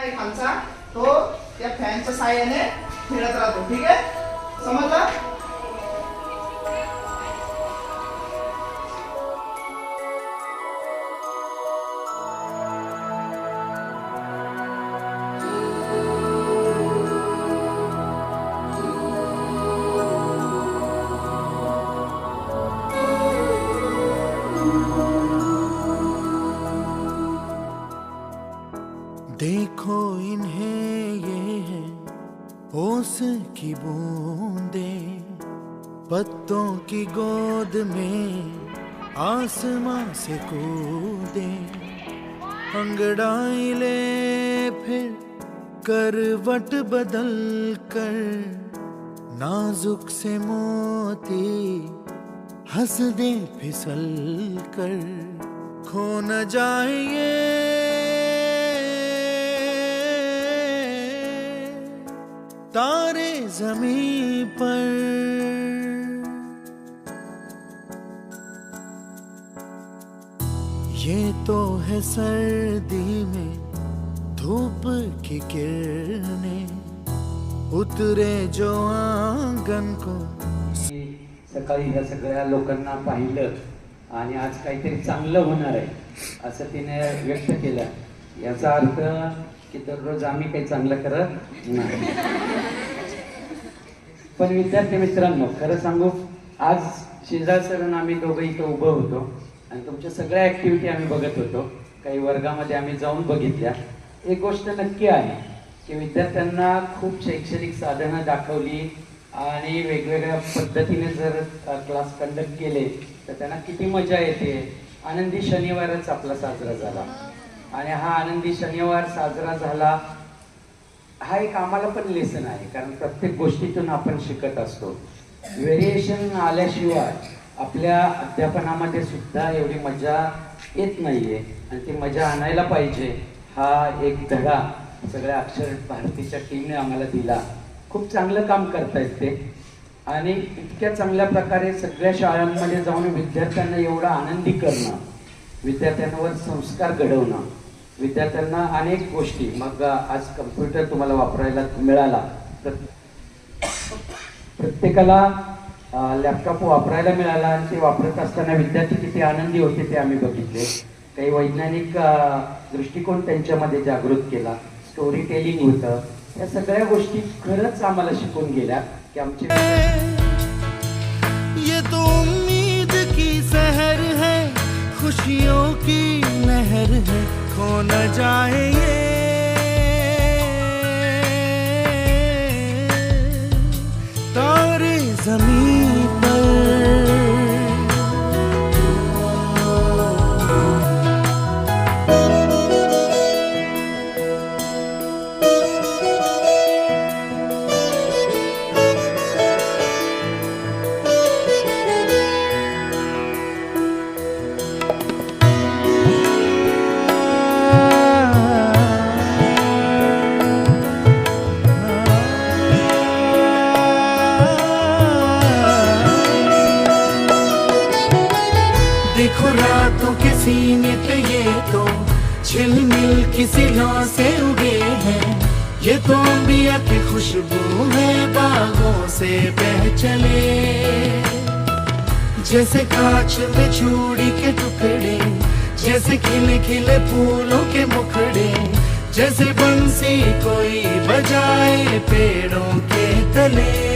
आहे खालचा तो त्या फॅनच्या साहाय्याने फिरत राहतो. ठीक आहे, समजलं? देखो इन्हें ये है ओस की बूंदे, पत्तों की गोद में आसमां से कूदे, अंगड़ाई ले फिर करवट बदल कर, नाजुक से मोती हंस दे फिसल कर, खो न जाए ये तारे ज़मीं पर। ये तो है सर्दी में धूप की किरणें, उतरे जो आंगन को। सकाळी ह्या सगळ्या लोकांना पाहिलं आणि आज काहीतरी चांगलं होणार आहे असं तिने व्यक्त केलं. याचा अर्थ की दररोज आम्ही काही चांगलं करत नाही. पण विद्यार्थी मित्रांनो, खरं सांगू, आज शेजार सर आणि आम्ही दोघं इथं उभं होतो आणि तुमच्या सगळ्या ऍक्टिव्हिटी आम्ही बघत होतो. काही वर्गामध्ये आम्ही जाऊन बघितल्या. एक गोष्ट नक्की आहे की विद्यार्थ्यांना खूप शैक्षणिक साधनं दाखवली आणि वेगवेगळ्या पद्धतीने जर क्लास कंडक्ट केले तर त्यांना किती मजा येते. आनंदी शनिवारच आपला साजरा झाला आणि हा आनंदी शनिवार साजरा झाला हा एक आम्हाला पण लेसन आहे, कारण प्रत्येक गोष्टीतून आपण शिकत असतो. व्हेरिएशन आल्याशिवाय आपल्या अध्यापनामध्ये सुद्धा एवढी मजा येत नाहीये आणि ती मजा आणायला पाहिजे. हा एक धडा सगळ्या अक्षर भारतीच्या टीमने आम्हाला दिला. खूप चांगलं काम करतायत ते आणि इतक्या चांगल्या प्रकारे सगळ्या शाळांमध्ये जाऊन विद्यार्थ्यांना एवढा आनंदी करणं, विद्यार्थ्यांवर संस्कार घडवणं, विद्यार्थ्यांना अनेक गोष्टी. मग आज कम्प्युटर तुम्हाला वापरायला मिळाला, प्रत्येकाला लॅपटॉप वापरायला मिळाला आणि ते वापरत असताना विद्यार्थी किती आनंदी होते ते आम्ही बघितले. काही वैज्ञानिक दृष्टिकोन त्यांच्यामध्ये जागृत केला, स्टोरी टेलिंग होतं. या सगळ्या गोष्टी खरंच आम्हाला शिकून गेल्या की आमचे ये तो उम्मीद की सहर है, खुशियों की लहर है, खो न जाए ये तारे ज़मीं पर। देखो रातों के सीने पे ये तो झिलमिल किसी लौ से उगे हैं, ये तो अंबिया की खुशबू है बागों से बह चले, जैसे कांच में चूड़ी के टुकड़े, जैसे खिले खिले फूलों के मुखड़े, जैसे बंसी कोई बजाए पेड़ों के तले।